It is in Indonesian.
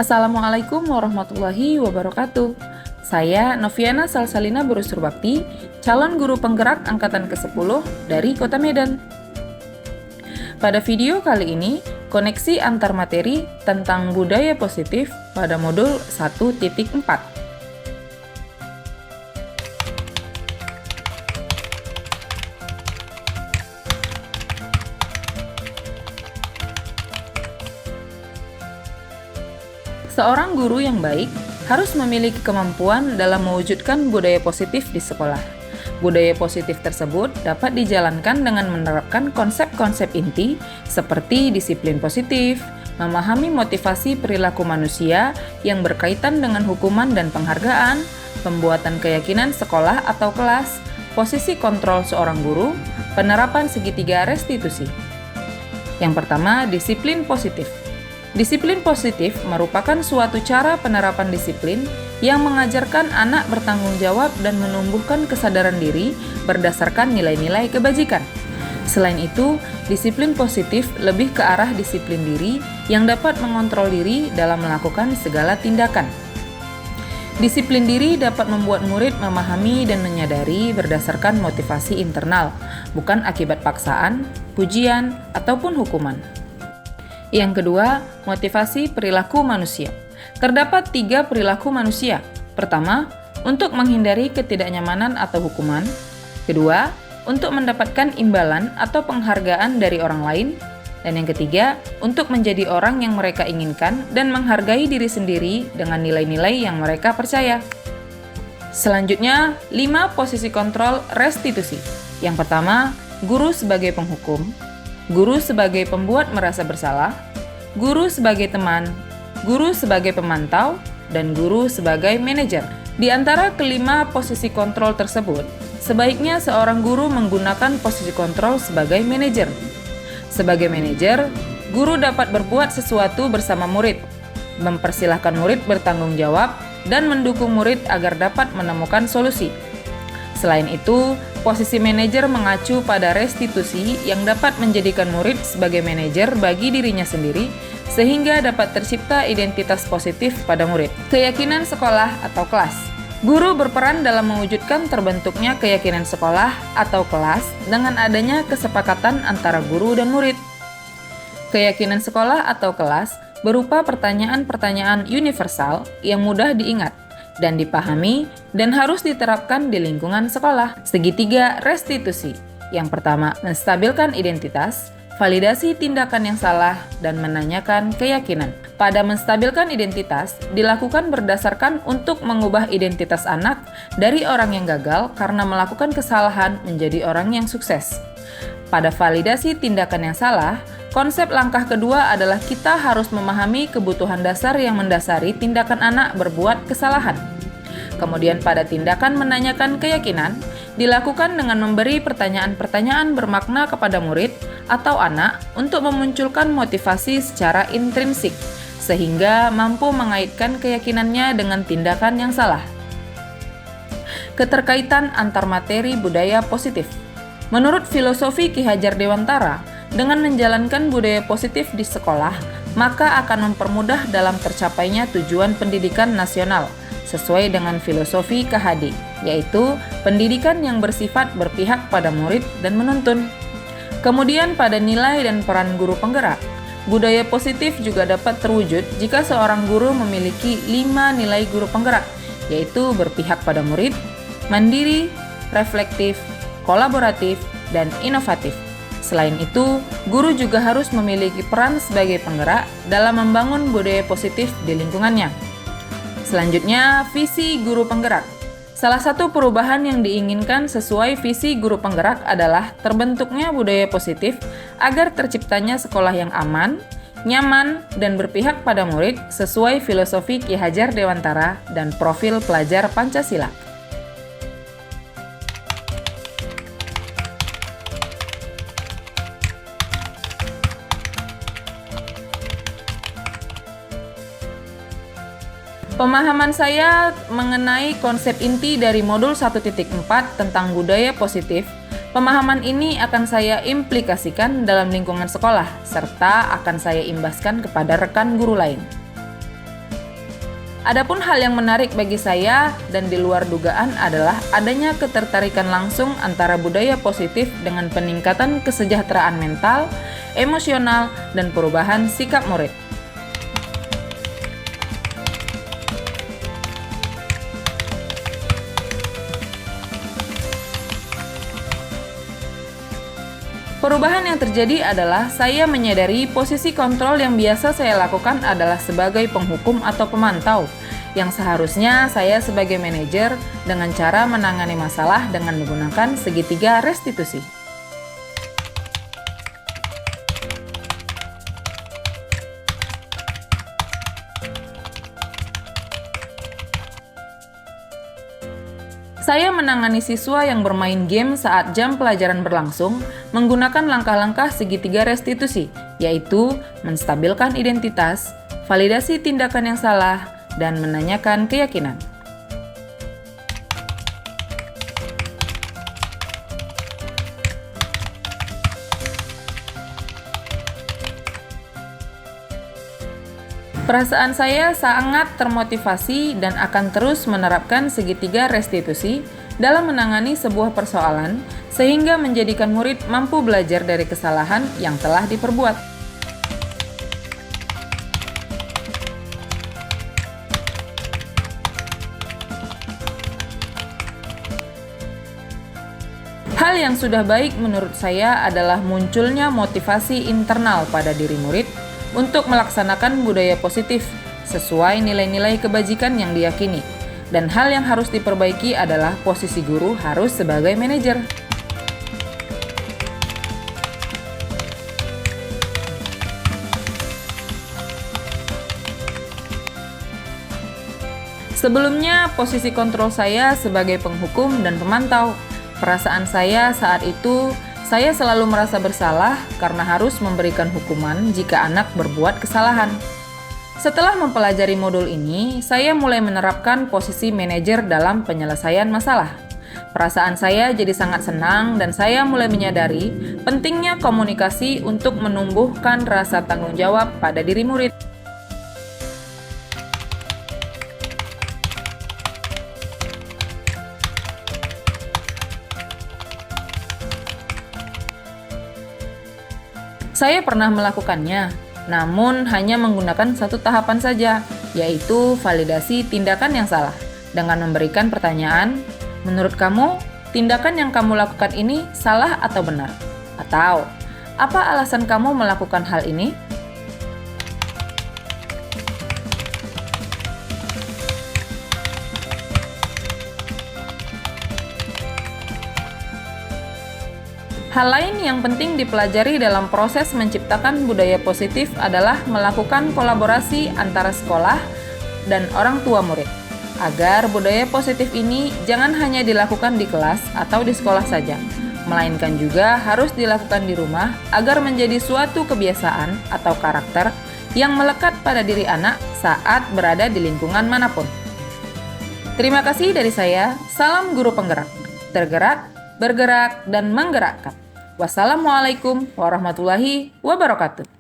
Assalamualaikum warahmatullahi wabarakatuh. Saya Noviana Salsalina Burusur Bakti, calon guru penggerak angkatan ke-10 dari Kota Medan. Pada video kali ini, koneksi antar materi tentang budaya positif pada modul 1.4. Seorang guru yang baik harus memiliki kemampuan dalam mewujudkan budaya positif di sekolah. Budaya positif tersebut dapat dijalankan dengan menerapkan konsep-konsep inti seperti disiplin positif, memahami motivasi perilaku manusia yang berkaitan dengan hukuman dan penghargaan, pembuatan keyakinan sekolah atau kelas, posisi kontrol seorang guru, penerapan segitiga restitusi. Yang pertama, disiplin positif. Disiplin positif merupakan suatu cara penerapan disiplin yang mengajarkan anak bertanggung jawab dan menumbuhkan kesadaran diri berdasarkan nilai-nilai kebajikan. Selain itu, disiplin positif lebih ke arah disiplin diri yang dapat mengontrol diri dalam melakukan segala tindakan. Disiplin diri dapat membuat murid memahami dan menyadari berdasarkan motivasi internal, bukan akibat paksaan, pujian, ataupun hukuman. Yang kedua, motivasi perilaku manusia. Terdapat 3 perilaku manusia. Pertama, untuk menghindari ketidaknyamanan atau hukuman. Kedua, untuk mendapatkan imbalan atau penghargaan dari orang lain. Dan yang ketiga, untuk menjadi orang yang mereka inginkan dan menghargai diri sendiri dengan nilai-nilai yang mereka percaya. Selanjutnya, 5 posisi kontrol restitusi. Yang pertama, guru sebagai penghukum. Guru sebagai pembuat merasa bersalah, guru sebagai teman, guru sebagai pemantau, dan guru sebagai manajer. Di antara kelima posisi kontrol tersebut, sebaiknya seorang guru menggunakan posisi kontrol sebagai manajer. Sebagai manajer, guru dapat berbuat sesuatu bersama murid, mempersilahkan murid bertanggung jawab, dan mendukung murid agar dapat menemukan solusi. Selain itu, posisi manajer mengacu pada restitusi yang dapat menjadikan murid sebagai manajer bagi dirinya sendiri sehingga dapat tercipta identitas positif pada murid. Keyakinan sekolah atau kelas. Guru berperan dalam mewujudkan terbentuknya keyakinan sekolah atau kelas dengan adanya kesepakatan antara guru dan murid. Keyakinan sekolah atau kelas berupa pertanyaan-pertanyaan universal yang mudah diingat dan dipahami dan harus diterapkan di lingkungan sekolah. Segitiga restitusi. Yang pertama, menstabilkan identitas, validasi tindakan yang salah, dan menanyakan keyakinan. Pada menstabilkan identitas, dilakukan berdasarkan untuk mengubah identitas anak dari orang yang gagal karena melakukan kesalahan menjadi orang yang sukses. Pada validasi tindakan yang salah, konsep langkah kedua adalah kita harus memahami kebutuhan dasar yang mendasari tindakan anak berbuat kesalahan. Kemudian pada tindakan menanyakan keyakinan, dilakukan dengan memberi pertanyaan-pertanyaan bermakna kepada murid atau anak untuk memunculkan motivasi secara intrinsik, sehingga mampu mengaitkan keyakinannya dengan tindakan yang salah. Keterkaitan antar materi budaya positif. Menurut filosofi Ki Hajar Dewantara, dengan menjalankan budaya positif di sekolah, maka akan mempermudah dalam tercapainya tujuan pendidikan nasional, sesuai dengan filosofi KHD, yaitu pendidikan yang bersifat berpihak pada murid dan menuntun. Kemudian pada nilai dan peran guru penggerak, budaya positif juga dapat terwujud jika seorang guru memiliki 5 nilai guru penggerak, yaitu berpihak pada murid, mandiri, reflektif, kolaboratif, dan inovatif. Selain itu, guru juga harus memiliki peran sebagai penggerak dalam membangun budaya positif di lingkungannya. Selanjutnya, visi guru penggerak. Salah satu perubahan yang diinginkan sesuai visi guru penggerak adalah terbentuknya budaya positif agar terciptanya sekolah yang aman, nyaman, dan berpihak pada murid sesuai filosofi Ki Hajar Dewantara dan profil pelajar Pancasila. Pemahaman saya mengenai konsep inti dari modul 1.4 tentang budaya positif, pemahaman ini akan saya implikasikan dalam lingkungan sekolah, serta akan saya imbaskan kepada rekan guru lain. Adapun hal yang menarik bagi saya dan di luar dugaan adalah adanya ketertarikan langsung antara budaya positif dengan peningkatan kesejahteraan mental, emosional, dan perubahan sikap murid. Perubahan yang terjadi adalah saya menyadari posisi kontrol yang biasa saya lakukan adalah sebagai penghukum atau pemantau, yang seharusnya saya sebagai manajer dengan cara menangani masalah dengan menggunakan segitiga restitusi. Saya menangani siswa yang bermain game saat jam pelajaran berlangsung menggunakan langkah-langkah segitiga restitusi, yaitu menstabilkan identitas, validasi tindakan yang salah, dan menanyakan keyakinan. Perasaan saya sangat termotivasi dan akan terus menerapkan segitiga restitusi dalam menangani sebuah persoalan sehingga menjadikan murid mampu belajar dari kesalahan yang telah diperbuat. Hal yang sudah baik menurut saya adalah munculnya motivasi internal pada diri murid untuk melaksanakan budaya positif sesuai nilai-nilai kebajikan yang diyakini. Dan hal yang harus diperbaiki adalah posisi guru harus sebagai manajer. Sebelumnya, posisi kontrol saya sebagai penghukum dan pemantau. Perasaan saya saat itu, saya selalu merasa bersalah karena harus memberikan hukuman jika anak berbuat kesalahan. Setelah mempelajari modul ini, saya mulai menerapkan posisi manajer dalam penyelesaian masalah. Perasaan saya jadi sangat senang dan saya mulai menyadari pentingnya komunikasi untuk menumbuhkan rasa tanggung jawab pada diri murid. Saya pernah melakukannya, namun hanya menggunakan satu tahapan saja, yaitu validasi tindakan yang salah. Dengan memberikan pertanyaan, menurut kamu, tindakan yang kamu lakukan ini salah atau benar? Atau, apa alasan kamu melakukan hal ini? Hal lain yang penting dipelajari dalam proses menciptakan budaya positif adalah melakukan kolaborasi antara sekolah dan orang tua murid, agar budaya positif ini jangan hanya dilakukan di kelas atau di sekolah saja, melainkan juga harus dilakukan di rumah agar menjadi suatu kebiasaan atau karakter yang melekat pada diri anak saat berada di lingkungan manapun. Terima kasih dari saya, salam guru penggerak, tergerak, bergerak, dan menggerakkan. Wassalamualaikum warahmatullahi wabarakatuh.